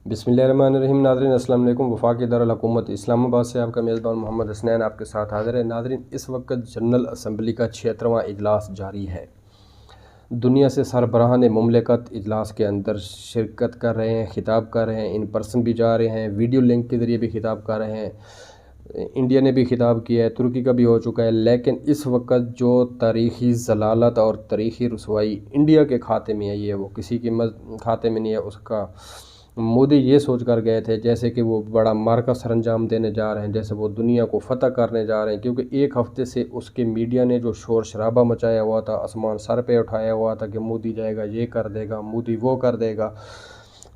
बिस्मिल्लाहिर्रहमानिर्रहीम। नाज़रीन अस्सलाम वालेकुम। वफाकी दारुल-हुकूमत इस्लामाबाद से आपका मेज़बान मोहम्मद हसनैन आपके साथ हाज़िर है। नाज़रीन, इस वक्त जनरल असम्बली का 76वां इजलास जारी है। दुनिया से सरबराहान मुमलिकत इजलास के अंदर शिरकत कर रहे हैं, खिताब कर रहे हैं, इन पर्सन भी जा रहे हैं, वीडियो लिंक के ज़रिए भी खिताब कर रहे हैं। इंडिया ने भी खिताब किया है, तुर्की का भी हो चुका है। लेकिन इस वक्त जो तारीख़ी ज़लालत और तारीख़ी रुसवाई इंडिया के खाते में आई है, वो किसी के खाते में नहीं है। उसका मोदी ये सोच कर गए थे जैसे कि वो बड़ा मार्का सरंजाम देने जा रहे हैं, जैसे वो दुनिया को फ़तह करने जा रहे हैं। क्योंकि एक हफ़्ते से उसके मीडिया ने जो शोर शराबा मचाया हुआ था, आसमान सर पे उठाया हुआ था कि मोदी जाएगा, ये कर देगा, मोदी वो कर देगा,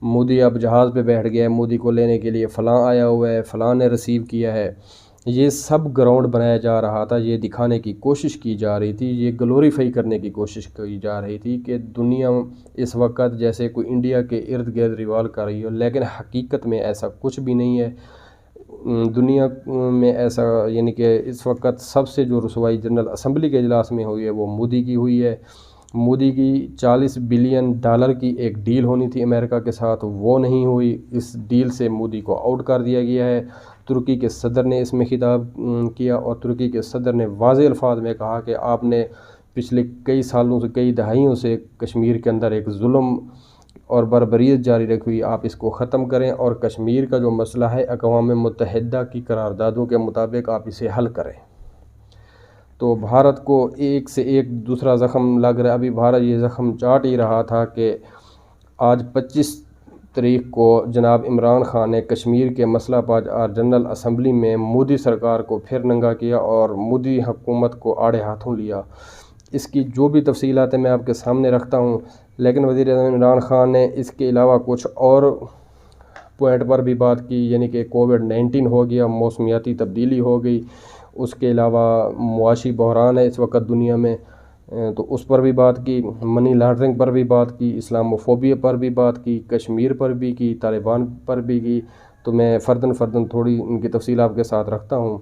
मोदी अब जहाज़ पे बैठ गया है, मोदी को लेने के लिए फ़लाँ आया हुआ है, फ़लाँ ने रिसीव किया है। ये सब ग्राउंड बनाया जा रहा था, ये दिखाने की कोशिश की जा रही थी, ये ग्लोरीफाई करने की कोशिश की जा रही थी कि दुनिया इस वक्त जैसे कोई इंडिया के इर्द गिर्द रिवॉल्व कर रही हो। लेकिन हकीकत में ऐसा कुछ भी नहीं है। दुनिया में ऐसा यानी कि इस वक्त सबसे जो रसवाई जनरल असम्बली के इजलास में हुई है वो मोदी की हुई है। मोदी की $40 बिलियन की एक डील होनी थी अमेरिका के साथ, वो नहीं हुई। इस डील से मोदी को आउट कर दिया गया है। तुर्की के सदर ने इसमें खिताब किया और तुर्की के सदर ने वाज़ेह अल्फाज में कहा कि आपने पिछले कई सालों से, कई दहाइयों से कश्मीर के अंदर एक जुल्म और बर्बरियत जारी रखी हुई, आप इसको ख़त्म करें और कश्मीर का जो मसला है अक़वाम मुत्तहिदा की करारदादों के मुताबिक आप इसे हल करें। तो भारत को एक से एक दूसरा ज़ख़म लग रहा है। अभी भारत ये ज़ख़म चाट ही रहा था कि आज 25 तारीख को जनाब इमरान ख़ान ने कश्मीर के मसला पर जनरल असम्बली में मोदी सरकार को फिर नंगा किया और मोदी हुकूमत को आड़े हाथों लिया। इसकी जो भी तफसीलात मैं आपके सामने रखता हूँ। लेकिन वज़ीर-ए-आज़म इमरान ख़ान ने इसके अलावा कुछ और पॉइंट पर भी बात की, यानी कि कोविड-19 हो गया, मौसमियाती तब्दीली हो गई, उसके अलावा मुआशी बहरान है इस वक्त दुनिया में, तो उस पर भी बात की, मनी लॉन्ड्रिंग पर भी बात की, इस्लामोफोबिया पर भी बात की, कश्मीर पर भी की, तालिबान पर भी की। तो मैं फ़र्दन थोड़ी उनकी तफसील आपके साथ रखता हूँ।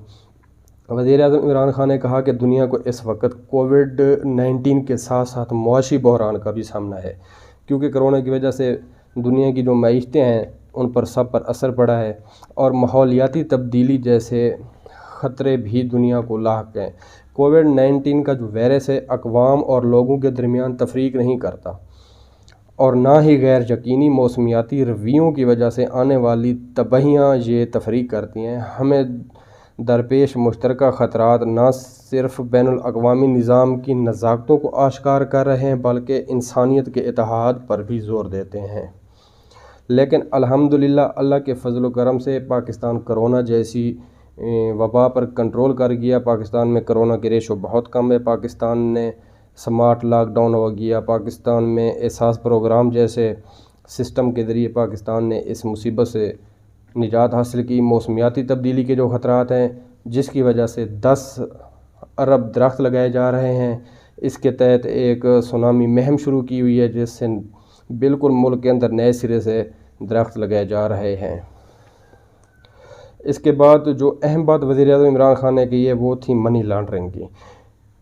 वज़ीर-ए-आज़म इमरान ख़ान ने कहा कि दुनिया को इस वक्त कोविड-19 के साथ साथ मुआशी बहरान का भी सामना है, क्योंकि कोरोना की वजह से दुनिया की जो मईशतें हैं उन पर सब पर असर पड़ा है और माहौलियाती तब्दीली जैसे ख़तरे भी दुनिया को लाहक हैं। कोविड-19 का जो वायरस है अक़वाम और लोगों के दरमियान तफरीक नहीं करता और ना ही गैर यकीनी मौसमियाती रवैयों की वजह से आने वाली तबाहियाँ ये तफरीक करती हैं। हमें दरपेश मुश्तरका ख़तरात ना सिर्फ़ बैनुल-अक़वामी निज़ाम की नज़ाकतों को आश्कार कर रहे हैं बल्कि इंसानियत के इत्तेहाद पर भी ज़ोर देते हैं। लेकिन अल्हम्दुलिल्लाह अल्लाह के फ़ज़ल व करम से पाकिस्तान कोरोना जैसी वबा पर कंट्रोल कर गया। पाकिस्तान में कोरोना की रेशो बहुत कम है। पाकिस्तान ने स्मार्ट लॉकडाउन हो गया, पाकिस्तान में एहसास प्रोग्राम जैसे सिस्टम के ज़रिए पाकिस्तान ने इस मुसीबत से निजात हासिल की। मौसमियाती तब्दीली के जो ख़तरात हैं जिसकी वजह से 10 अरब दरख्त लगाए जा रहे हैं, इसके तहत एक सुनामी मुहिम शुरू की हुई है जिससे बिल्कुल मुल्क के अंदर नए सिरे से दरख्त लगाए जा रहे हैं। इसके बाद जो अहम बात वज़ीर-ए-आज़म इमरान ख़ान ने की है वो थी मनी लॉन्ड्रिंग की,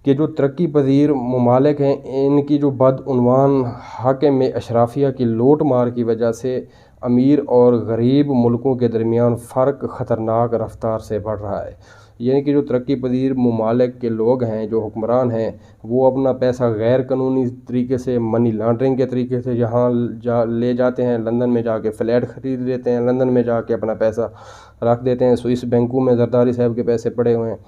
कि जो तरक्की पजीर ममालिक हैं इनकी जो बदउनवान हाकिम अशराफिया की लूट मार की वजह से अमीर और गरीब मुल्कों के दरमियान फ़र्क ख़तरनाक रफ्तार से बढ़ रहा है। यानी कि जो तरक्की पजीर ममालिक के लोग हैं, जो हुक्मरान हैं, वो अपना पैसा गैर कानूनी तरीके से मनी लॉन्ड्रिंग के तरीके से यहाँ ले जाते हैं, लंदन में जाके फ़्लैट ख़रीद लेते हैं, लंदन में जाके अपना पैसा रख देते हैं। स्विस बैंकों में जरदारी साहब के पैसे पड़े हुए हैं।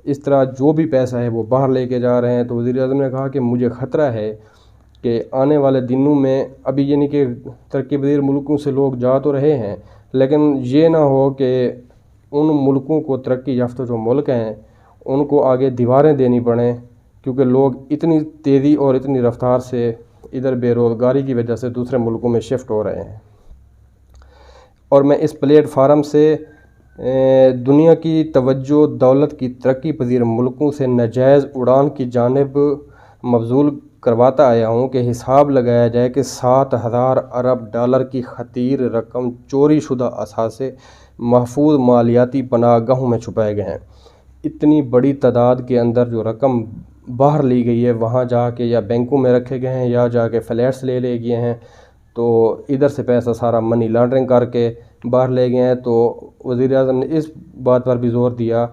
इस तरह जो भी पैसा है वो बाहर लेके जा रहे हैं। तो वज़ीर-ए-आज़म ने कहा कि मुझे ख़तरा है कि आने वाले दिनों में अभी यानी कि तरक्की पजीर मुल्कों से लोग जा तो रहे हैं, लेकिन ये ना हो कि उन मुल्कों को, तरक्की याफ्ता जो मुल्क हैं, उनको आगे दीवारें देनी पड़ें, क्योंकि लोग इतनी तेज़ी और इतनी रफ्तार से इधर बेरोज़गारी की वजह से दूसरे मुल्कों में शिफ्ट हो रहे हैं। और मैं इस प्लेटफार्म से दुनिया की तवज्जो दौलत की तरक्की पजीर मुल्कों से नाजायज़ उड़ान की जानिब मबजूल करवाता आया हूँ कि हिसाब लगाया जाए कि 7,000 अरब डॉलर की खतीर रकम चोरी शुदा असासे महफूज मालियाती पनाहगाहों में छुपाए गए हैं। इतनी बड़ी तादाद के अंदर जो रकम बाहर ली गई है वहाँ जाके या बैंकों में रखे गए हैं या जाके फ्लैट्स ले गए हैं। تو ادھر سے پیسہ سارا منی لانڈرنگ کر کے باہر لے گئے ہیں۔ تو وزیر اعظم نے اس بات پر بھی زور دیا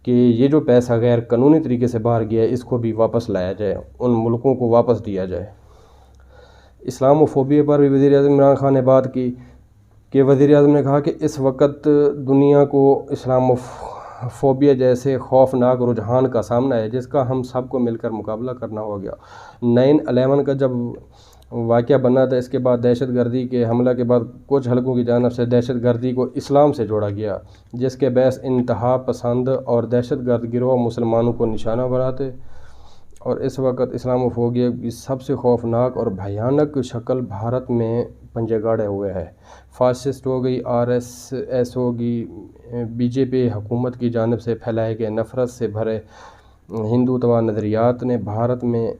کہ یہ جو پیسہ غیر قانونی طریقے سے باہر گیا ہے اس کو بھی واپس لایا جائے، ان ملکوں کو واپس دیا جائے۔ اسلام و فوبیا پر بھی وزیر اعظم عمران خان نے بات کی کہ وزیر اعظم نے کہا کہ اس وقت دنیا کو اسلام و فوبیا جیسے خوفناک رجحان کا سامنا ہے جس کا ہم سب کو مل کر مقابلہ کرنا ہوگا۔ 9/11 کا جب واقعہ بنا تھا، اس کے بعد دہشت گردی کے حملہ کے بعد کچھ حلقوں کی جانب سے دہشت گردی کو اسلام سے جوڑا گیا، جس کے باعث انتہا پسند اور دہشت گرد گروہ مسلمانوں کو نشانہ بناتے، اور اس وقت اسلام و فوبیا کی سب سے خوفناک اور بھیانک شکل بھارت میں پنجے گاڑے ہوئے ہے۔ فاسسٹ ہو گئی، RSS ہوگی، BJP حکومت کی جانب سے پھیلائے گئے نفرت سے بھرے ہندوتوا نظریات نے بھارت میں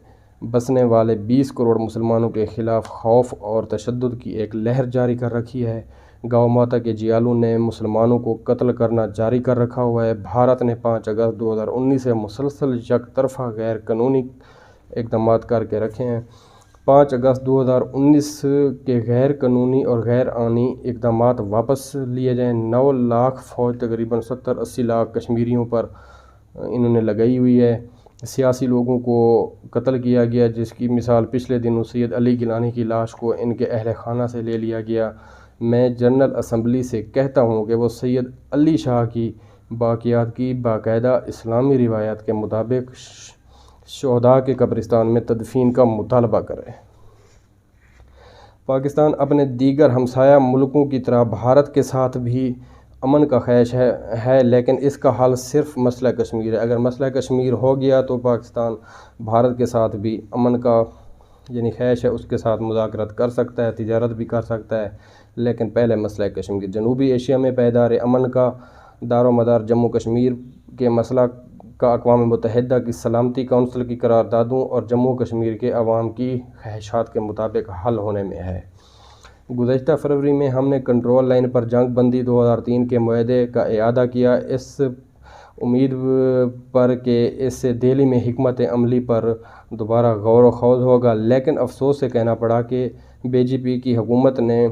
بسنے والے 20 کروڑ مسلمانوں کے خلاف خوف اور تشدد کی ایک لہر جاری کر رکھی ہے۔ گاؤ ماتا کے جیالوں نے مسلمانوں کو قتل کرنا جاری کر رکھا ہوا ہے۔ بھارت نے 5 اگست 2019 سے مسلسل یک طرفہ غیر قانونی اقدامات کر کے رکھے ہیں۔ 5 اگست 2019 کے غیر قانونی اور غیر آئینی اقدامات واپس لیے جائیں۔ 9 لاکھ فوج تقریباً 70-80 لاکھ کشمیریوں پر انہوں نے لگائی ہوئی ہے۔ سیاسی لوگوں کو قتل کیا گیا، جس کی مثال پچھلے دنوں سید علی گیلانی کی لاش کو ان کے اہل خانہ سے لے لیا گیا۔ میں جنرل اسمبلی سے کہتا ہوں کہ وہ سید علی شاہ کی باقیات کی باقاعدہ اسلامی روایات کے مطابق شہداء کے قبرستان میں تدفین کا مطالبہ کرے۔ پاکستان اپنے دیگر ہمسایہ ملکوں کی طرح بھارت کے ساتھ بھی امن کا خواہش ہے، لیکن اس کا حل صرف مسئلہ کشمیر ہے۔ اگر مسئلہ کشمیر ہو گیا تو پاکستان بھارت کے ساتھ بھی امن کا خواہش ہے، اس کے ساتھ مذاکرات کر سکتا ہے، تجارت بھی کر سکتا ہے، لیکن پہلے مسئلہ کشمیر۔ جنوبی ایشیا میں پائیدار امن کا دار و مدار جموں کشمیر کے مسئلہ کا اقوام متحدہ کی سلامتی کونسل کی قراردادوں اور جموں کشمیر کے عوام کی خواہشات کے مطابق حل ہونے میں ہے۔ گزشتہ فروری میں ہم نے کنٹرول لائن پر جنگ بندی 2003 کے معاہدے کا اعادہ کیا، اس امید پر کہ اس سے دہلی میں حکمت عملی پر دوبارہ غور و خوض ہوگا، لیکن افسوس سے کہنا پڑا کہ BJP کی حکومت نے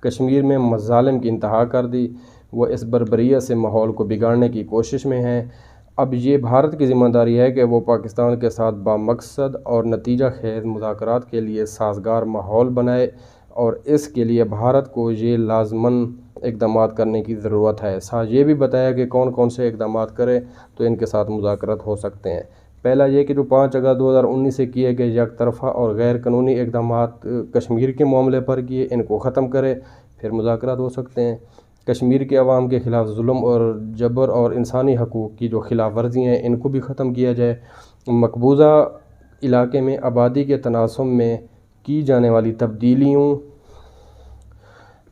کشمیر میں مظالم کی انتہا کر دی۔ وہ اس بربریت سے ماحول کو بگاڑنے کی کوشش میں ہیں۔ اب یہ بھارت کی ذمہ داری ہے کہ وہ پاکستان کے ساتھ بامقصد اور نتیجہ خیز مذاکرات کے لیے سازگار ماحول بنائے، اور اس کے لیے بھارت کو یہ لازماً اقدامات کرنے کی ضرورت ہے۔ ساتھ یہ بھی بتایا کہ کون کون سے اقدامات کرے تو ان کے ساتھ مذاکرات ہو سکتے ہیں۔ پہلا یہ کہ جو 5 اگست 2019 سے کیے گئے یک طرفہ اور غیر قانونی اقدامات کشمیر کے معاملے پر کیے، ان کو ختم کرے، پھر مذاکرات ہو سکتے ہیں۔ کشمیر کے عوام کے خلاف ظلم اور جبر اور انسانی حقوق کی جو خلاف ورزیاں ہیں ان کو بھی ختم کیا جائے۔ مقبوضہ علاقے میں آبادی کے تناسب میں کی جانے والی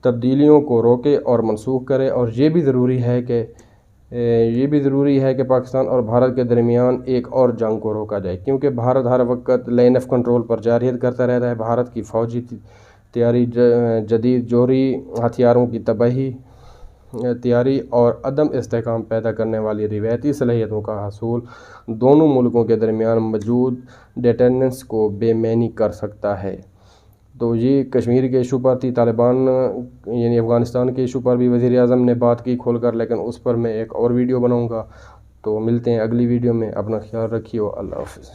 تبدیلیوں کو روکے اور منسوخ کرے، اور یہ بھی ضروری ہے کہ پاکستان اور بھارت کے درمیان ایک اور جنگ کو روکا جائے، کیونکہ بھارت ہر وقت لائن آف کنٹرول پر جارحیت کرتا رہتا ہے۔ بھارت کی فوجی تیاری، جدید جوہری ہتھیاروں کی تیاری اور عدم استحکام پیدا کرنے والی روایتی صلاحیتوں کا حصول دونوں ملکوں کے درمیان موجود ڈیٹرنس کو بے معنی کر سکتا ہے۔ تو یہ کشمیر کے ایشو پر تھی۔ طالبان افغانستان کے ایشو پر بھی وزیر اعظم نے بات کی کھول کر، لیکن اس پر میں ایک اور ویڈیو بناؤں گا۔ تو ملتے ہیں اگلی ویڈیو میں، اپنا خیال رکھیے، اللہ حافظ۔